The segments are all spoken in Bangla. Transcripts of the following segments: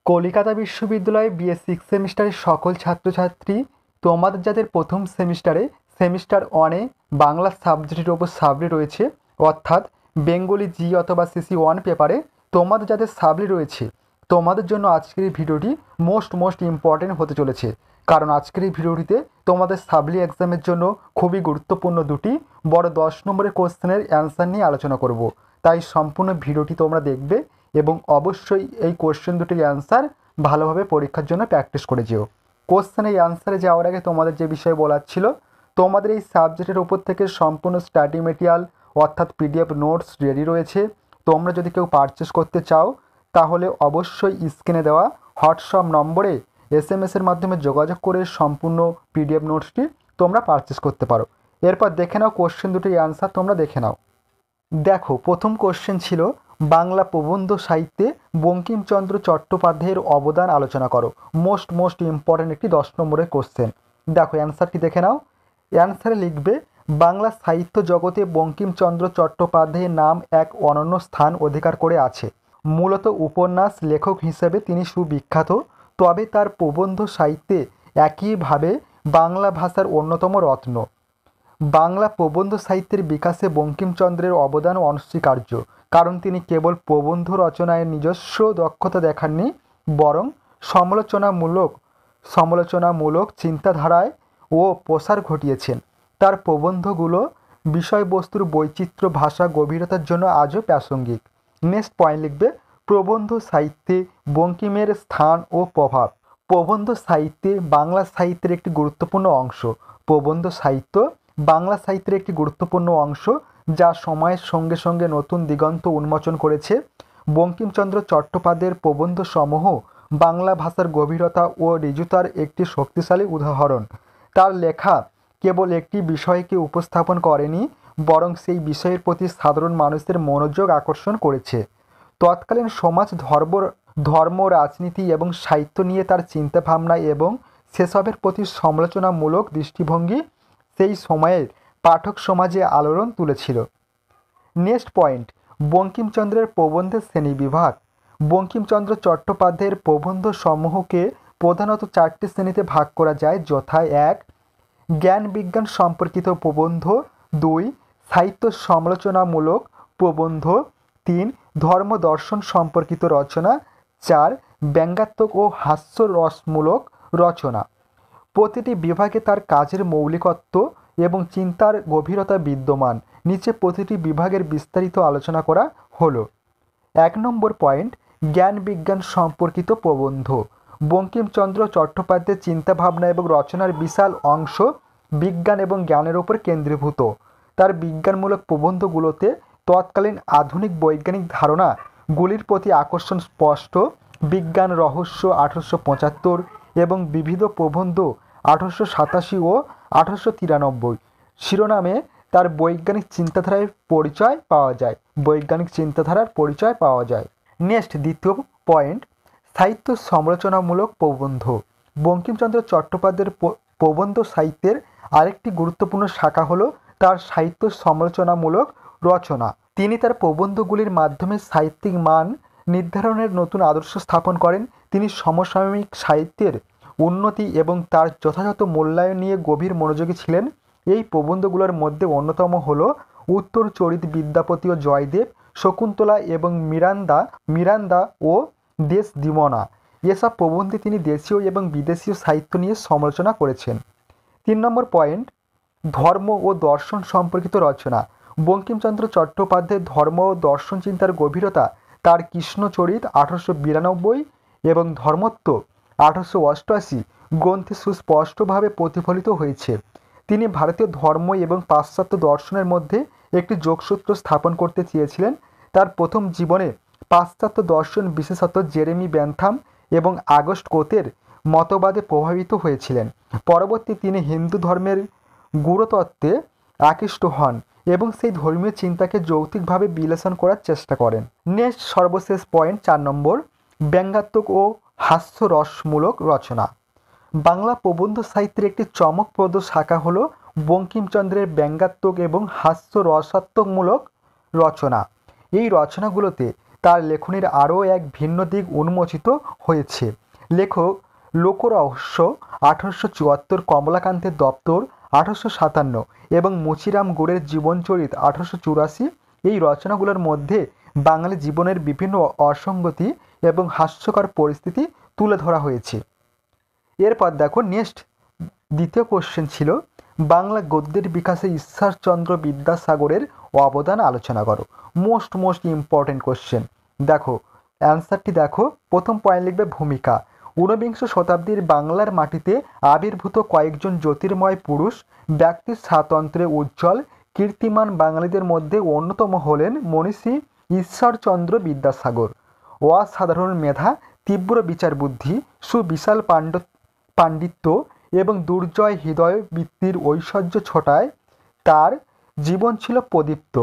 কলিকাতা বিশ্ববিদ্যালয়ে বিএ সিক্স সেমিস্টারের সকল ছাত্রছাত্রী, তোমাদের যাদের প্রথম সেমিস্টারে সেমিস্টার ওয়ানে বাংলা সাবজেক্টের ওপর সাবলি রয়েছে, অর্থাৎ বেঙ্গলি জি অথবা সিসি ওয়ান পেপারে তোমাদের যাদের সাবলি রয়েছে, তোমাদের জন্য আজকের এই ভিডিওটি মোস্ট ইম্পর্টেন্ট হতে চলেছে। কারণ আজকের এই ভিডিওটিতে তোমাদের সাবলি এক্সামের জন্য খুবই গুরুত্বপূর্ণ দুটি বড় 10 নম্বরের কোশ্চেনের অ্যান্সার নিয়ে আলোচনা করব। তাই সম্পূর্ণ ভিডিওটি তোমরা দেখবে এবং অবশ্যই এই কোশ্চেন দুটির অ্যান্সার ভালোভাবে পরীক্ষার জন্য প্র্যাকটিস করে যেও। কোশ্চেনের অ্যান্সারে যাওয়ার আগে তোমাদের যে বিষয় বলার ছিল, তোমাদের এই সাবজেক্টের উপর থেকে সম্পূর্ণ স্টাডি মেটেরিয়াল অর্থাৎ পিডিএফ নোটস রেডি রয়েছে। তোমরা যদি কেউ পারচেস করতে চাও তাহলে অবশ্যই স্ক্রিনে দেওয়া হোয়াটসঅ্যাপ নম্বরে এসএমএসের মাধ্যমে যোগাযোগ করে সম্পূর্ণ পিডিএফ নোটসটি তোমরা পারচেস করতে পারো। এরপর দেখে নাও কোশ্চেন দুটির অ্যান্সার তোমরা দেখে নাও। দেখো, প্রথম কোশ্চেন ছিল বাংলা প্রবন্ধ সাহিত্যে বঙ্কিমচন্দ্র চট্টোপাধ্যায়ের অবদান আলোচনা করো। মোস্ট ইম্পর্ট্যান্ট একটি 10 নম্বরের কোশ্চেন। দেখো অ্যান্সারটি দেখে নাও। অ্যান্সারে লিখবে, বাংলা সাহিত্য জগতে বঙ্কিমচন্দ্র চট্টোপাধ্যায়ের নাম এক অনন্য স্থান অধিকার করে আছে। মূলত উপন্যাস লেখক হিসেবে তিনি সুবিখ্যাত, তবে তার প্রবন্ধ সাহিত্যে একইভাবে বাংলা ভাষার অন্যতম রত্ন। বাংলা প্রবন্ধ সাহিত্যের বিকাশে বঙ্কিমচন্দ্রের অবদান অনস্বীকার্য, কারণ তিনি কেবল প্রবন্ধ রচনায় নিজস্ব দক্ষতা দেখাননি, বরং সমালোচনামূলক চিন্তাধারায় ও প্রসার ঘটিয়েছেন। তার প্রবন্ধগুলো বিষয়বস্তুর বৈচিত্র্য, ভাষা গভীরতার জন্য আজও প্রাসঙ্গিক। নেক্সট পয়েন্ট লিখবে, প্রবন্ধ সাহিত্যে বঙ্কিমের স্থান ও প্রভাব। প্রবন্ধ সাহিত্যে বাংলা সাহিত্যের একটি গুরুত্বপূর্ণ অংশ। প্রবন্ধ সাহিত্য বাংলা সাহিত্যের একটি গুরুত্বপূর্ণ অংশ, যা সময়ের সঙ্গে সঙ্গে নতুন দিগন্ত উন্মোচন করেছে। বঙ্কিমচন্দ্র চট্টোপাধ্যায়ের প্রবন্ধসমূহ বাংলা ভাষার গভীরতা ও ঋজুতার একটি শক্তিশালী উদাহরণ। তার লেখা কেবল একটি বিষয়কে উপস্থাপন করেনি, বরং সেই বিষয়ের প্রতি সাধারণ মানুষের মনোযোগ আকর্ষণ করেছে। তৎকালীন সমাজ, ধর্ম, রাজনীতি এবং সাহিত্য নিয়ে তার চিন্তাভাবনা এবং সেসবের প্রতি সমালোচনামূলক দৃষ্টিভঙ্গি সেই সময়ের পাঠক সমাজে আলোড়ন তুলেছিল। নেক্সট পয়েন্ট, বঙ্কিমচন্দ্রের প্রবন্ধের শ্রেণীবিভাগ। বঙ্কিমচন্দ্র চট্টোপাধ্যায়ের প্রবন্ধ সমূহকে প্রধানত 4টি শ্রেণীতে ভাগ করা যায়, যথা 1. জ্ঞান বিজ্ঞান সম্পর্কিত প্রবন্ধ, 2. সাহিত্য সমালোচনামূলক প্রবন্ধ, 3. ধর্ম দর্শন সম্পর্কিত রচনা, 4. ব্যঙ্গাত্মক ও হাস্যরসমূলক রচনা। প্রতিটি বিভাগে তার কাজের মৌলিকত্ব এবং চিন্তার গভীরতা বিদ্যমান। নিচে প্রতিটি বিভাগের বিস্তারিত আলোচনা করা হলো। 1 নম্বর পয়েন্ট, জ্ঞান বিজ্ঞান সম্পর্কিত প্রবন্ধ। বঙ্কিমচন্দ্র চট্টোপাধ্যায়ের চিন্তাভাবনা এবং রচনার বিশাল অংশ বিজ্ঞান এবং জ্ঞানের উপর কেন্দ্রীভূত। তার বিজ্ঞানমূলক প্রবন্ধগুলোতে তৎকালীন আধুনিক বৈজ্ঞানিক ধারণাগুলির প্রতি আকর্ষণ স্পষ্ট। বিজ্ঞান রহস্য 1875 এবং বিবিধ প্রবন্ধ 1887 ও 1893 শিরোনামে তার বৈজ্ঞানিক চিন্তাধারার পরিচয় পাওয়া যায়। নেক্সট, দ্বিতীয় পয়েন্ট, সাহিত্য সমালোচনামূলক প্রবন্ধ। বঙ্কিমচন্দ্র চট্টোপাধ্যায়ের প্রবন্ধ সাহিত্যের আরেকটি গুরুত্বপূর্ণ শাখা হলো তার সাহিত্য সমালোচনামূলক রচনা। তিনি তার প্রবন্ধগুলির মাধ্যমে সাহিত্যিক মান নির্ধারণের নতুন আদর্শ স্থাপন করেন। তিনি সমসাময়িক সাহিত্যের উন্নতি এবং তার যথাযথ মূল্যায়ন নিয়ে গভীর মনোযোগী ছিলেন। এই প্রবন্ধগুলোর মধ্যে অন্যতম হল উত্তরচরিত, বিদ্যাপতি ও জয়দেব, শকুন্তলা এবং মিরান্দা ও দেশদিমনা। এসব প্রবন্ধে তিনি দেশীয় এবং বিদেশীয় সাহিত্য নিয়ে সমালোচনা করেছেন। 3 নম্বর পয়েন্ট, ধর্ম ও দর্শন সম্পর্কিত রচনা। বঙ্কিমচন্দ্র চট্টোপাধ্যায়ের ধর্ম ও দর্শন চিন্তার গভীরতা তার কৃষ্ণচরিত 1892 এবং ধর্মত্ব 1888 গ্রন্থে সুস্পষ্টভাবে প্রতিফলিত হয়েছে। তিনি ভারতীয় ধর্ম এবং পাশ্চাত্য দর্শনের মধ্যে একটি যোগসূত্র স্থাপন করতে চেয়েছিলেন। তার প্রথম জীবনে পাশ্চাত্য দর্শন, বিশেষত জেরেমি বেন্থাম এবং আগস্ট কোতের মতবাদে প্রভাবিত হয়েছিলেন। পরবর্তী তিনি হিন্দু ধর্মের গুরুতত্ত্বে আকৃষ্ট হন এবং সেই ধর্মীয় চিন্তাকে যৌক্তিকভাবে বিশ্লেষণ করার চেষ্টা করেন। নেক্সট, সর্বশেষ পয়েন্ট 4 নম্বর, ব্যঙ্গাত্মক ও হাস্যরসমূলক রচনা। বাংলা প্রবন্ধ সাহিত্যের একটি চমকপ্রদ শাখা হলো বঙ্কিমচন্দ্রের ব্যঙ্গাত্মক এবং হাস্যরসাত্মকমূলক রচনা। এই রচনাগুলোতে তার লেখনীর আরও এক ভিন্ন দিক উন্মোচিত হয়েছে। লেখক লোকরহস্য 1874, কমলাকান্তের দপ্তর 1857 এবং মুচিরাম গুড়ের জীবনচরিত 1884 এই রচনাগুলোর মধ্যে বাঙালি জীবনের বিভিন্ন অসঙ্গতি এবং হাস্যকর পরিস্থিতি তুলে ধরা হয়েছে। এরপর দেখো নেক্সট দ্বিতীয় কোশ্চেন ছিল বাংলা গদ্যের বিকাশে ঈশ্বরচন্দ্র বিদ্যাসাগরের অবদান আলোচনা করো। Most important question. দেখো অ্যান্সারটি দেখো। প্রথম পয়েন্ট লিখবে ভূমিকা। ঊনবিংশ শতাব্দীর বাংলার মাটিতে আবির্ভূত কয়েকজন জ্যোতির্ময় পুরুষ ব্যক্তির স্বাতন্ত্র্যে উজ্জ্বল কীর্তিমান বাঙালিদের মধ্যে অন্যতম হলেন মনীষী ঈশ্বরচন্দ্র বিদ্যাসাগর। অসাধারণ মেধা, তীব্র বিচার বুদ্ধি, সুবিশাল পাণ্ডিত্য এবং দুর্জয় হৃদয় বৃত্তির ঐশ্বর্য ছটায় তার জীবন ছিল প্রদীপ্ত।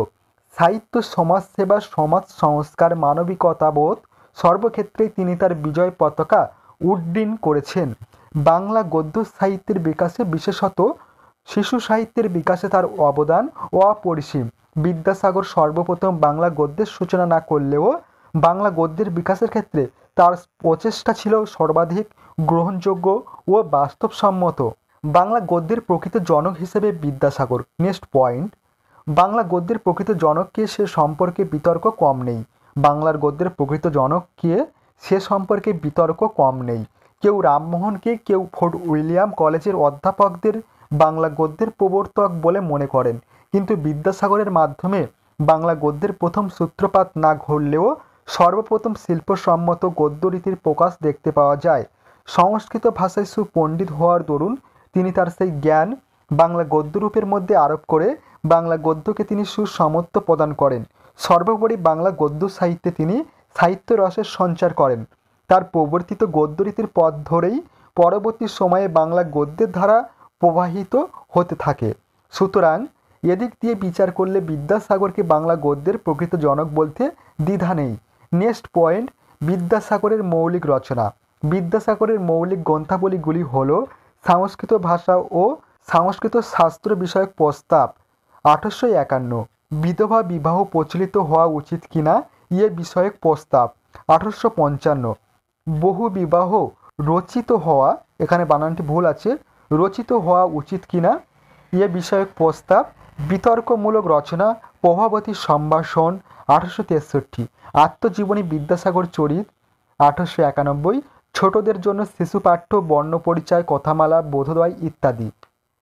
সাহিত্য, সমাজসেবা, সমাজ সংস্কার, মানবিকতাবোধ সর্বক্ষেত্রেই তিনি তার বিজয় পতাকা উড্ডীন করেছেন। বাংলা গদ্য সাহিত্যের বিকাশে, বিশেষত শিশু সাহিত্যের বিকাশে তার অবদান অপরিসীম। বিদ্যাসাগর সর্বপ্রথম বাংলা গদ্যের সূচনা না করলেও বাংলা গদ্যের বিকাশের ক্ষেত্রে তার প্রচেষ্টা ছিল সর্বাধিক গ্রহণযোগ্য ও বাস্তবসম্মত। বাংলা গদ্যের প্রকৃত জনক হিসেবে বিদ্যাসাগর। নেক্সট পয়েন্ট, বাংলা গদ্যের প্রকৃত জনককে সে সম্পর্কে বিতর্ক কম নেই। বাংলার গদ্যের প্রকৃত জনককে সে সম্পর্কে বিতর্ক কম নেই। কেউ রামমোহনকে, কেউ ফোর্ট উইলিয়াম কলেজের অধ্যাপকদের বাংলা গদ্যের প্রবর্তক বলে মনে করেন, কিন্তু বিদ্যাসাগরের মাধ্যমে বাংলা গদ্যের প্রথম সূত্রপাত না ঘটলেও সর্বপ্রথম শিল্পসম্মত গদ্যরীতির প্রকাশ দেখতে পাওয়া যায়। সংস্কৃত ভাষায় সুপণ্ডিত হওয়ার দরুন তিনি তার সেই জ্ঞান বাংলা গদ্যরূপের মধ্যে আরোপ করে বাংলা গদ্যকে তিনি সুসমত্ব প্রদান করেন। সর্বোপরি বাংলা গদ্য সাহিত্যে তিনি সাহিত্য রসের সঞ্চার করেন। তার প্রবর্তিত গদ্যরীতির পথ ধরেই পরবর্তী সময়ে বাংলা গদ্যের ধারা প্রবাহিত হতে থাকে। সুতরাং এদিক দিয়ে বিচার করলে বিদ্যাসাগরকে বাংলা গদ্যের প্রকৃত জনক বলতে দ্বিধা নেই। নেক্সট পয়েন্ট, বিদ্যাসাগরের মৌলিক রচনা। বিদ্যাসাগরের মৌলিক গ্রন্থাবলীগুলি হল সংস্কৃত ভাষা ও সংস্কৃত শাস্ত্র বিষয়ক প্রস্তাব 1851, বিধবা বিবাহ প্রচলিত হওয়া উচিত কিনা এ বিষয়ক প্রস্তাব 1855, বহু বিবাহ রচিত হওয়া, এখানে বানানটি ভুল আছে, রচিত হওয়া উচিত কিনা এ বিষয়ক প্রস্তাব, বিতর্কমূলক রচনা প্রভাবতী সম্ভাষণ 1863, আত্মজীবনী বিদ্যাসাগর চরিত 1891, ছোটদের জন্য শিশুপাঠ্য, বর্ণপরিচয়, কথামালা, বোধোদয় ইত্যাদি।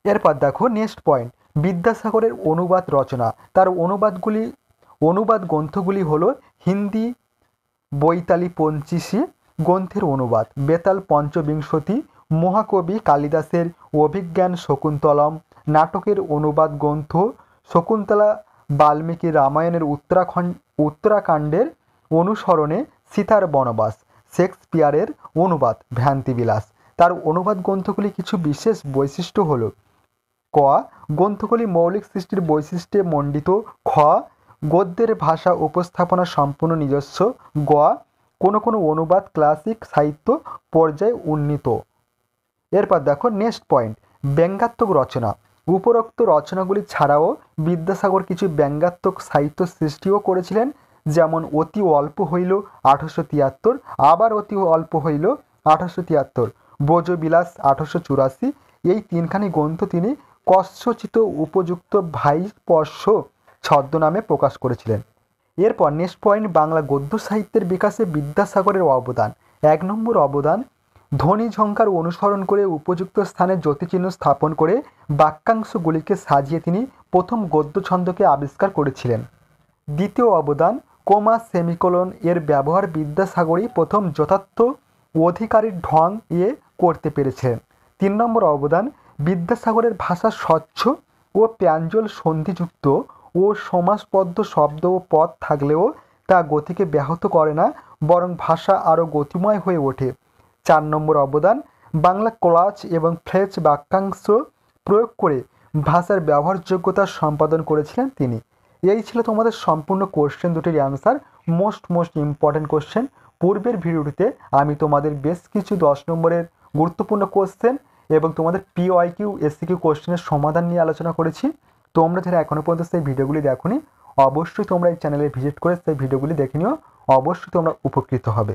এরপর দেখো নেক্সট পয়েন্ট, বিদ্যাসাগরের অনুবাদ রচনা। তার অনুবাদ গ্রন্থগুলি হলো হিন্দি বৈতালি পঞ্চিশি গ্রন্থের অনুবাদ, বেতাল পঞ্চবিংশতি, মহাকবি কালিদাসের অভিজ্ঞান শকুন্তলম, নাটকের অনুবাদ গ্রন্থ শকুন্তলা, বাল্মীকি রামায়ণের উত্তরাকাণ্ডের অনুসরণে সীতার বনবাস, শেক্সপিয়ারের অনুবাদ ভ্রান্তিবিলাস। তার অনুবাদ গ্রন্থগুলি কিছু বিশেষ বৈশিষ্ট্য হল: ক, গ্রন্থগুলি মৌলিক সৃষ্টির বৈশিষ্ট্যে মণ্ডিত। খ, গদ্যের ভাষা উপস্থাপনা সম্পূর্ণ নিজস্ব। গ, কোনো অনুবাদ ক্লাসিক সাহিত্য পর্যায়ে উন্নীত। এরপর দেখো নেক্সট পয়েন্ট, ব্যঙ্গাত্মক রচনা। উপরোক্ত রচনাগুলি ছাড়াও বিদ্যাসাগর কিছু ব্যঙ্গাত্মক সাহিত্য সৃষ্টিও করেছিলেন, যেমন অতি অল্প হইল 1873, আবার অতি অল্প হইল 1873, ব্রজবিলাস 1884। এই তিনখানি গ্রন্থ তিনি কস্যচিত উপযুক্ত ভাইস্পর্শ ছদ্মনামে প্রকাশ করেছিলেন। এরপর নেক্সট পয়েন্ট, বাংলা গদ্য সাহিত্যের বিকাশে বিদ্যাসাগরের অবদান। 1 নম্বর অবদান, ধ্বনি ঝঙ্কার অনুসরণ করে উপযুক্ত স্থানে জ্যোতিচিহ্ন স্থাপন করে বাক্যাংশগুলিকে সাজিয়ে তিনি প্রথম গদ্য ছন্দকে আবিষ্কার করেছিলেন। দ্বিতীয় অবদান, কোমা সেমিকোলন এর ব্যবহার বিদ্যাসাগরই প্রথম যথার্থ অধিকারীর ঢং করতে পেরেছিলেন। 3 নম্বর অবদান, বিদ্যাসাগরের ভাষা স্বচ্ছ ও প্রাঞ্জল সন্ধিযুক্ত ও সমাসবদ্ধ শব্দ ও পদ থাকলেও তা গতিকে ব্যাহত করে না, বরং ভাষা আরও গতিময় হয়ে ওঠে। 4 নম্বর অবদান, বাংলা কোলাজ এবং ফ্রেঞ্চ বাক্যাংশ প্রয়োগ করে ভাষার ব্যবহারযোগ্যতা সম্পাদন করেছিলেন তিনি। এই ছিল তোমাদের সম্পূর্ণ কোশ্চেন দুটির অ্যান্সার। Most important question. পূর্বের ভিডিওটিতে আমি তোমাদের বেশ কিছু 10 নম্বরের গুরুত্বপূর্ণ কোশ্চেন এবং তোমাদের PYQ SCQ কোশ্চেনের সমাধান নিয়ে আলোচনা করেছি। তোমরা যারা এখনও পর্যন্ত সেই ভিডিওগুলি দেখোনি, অবশ্যই তোমরা এই চ্যানেলে ভিজিট করে সেই ভিডিওগুলি দেখে নিও। অবশ্যই তোমরা উপকৃত হবে।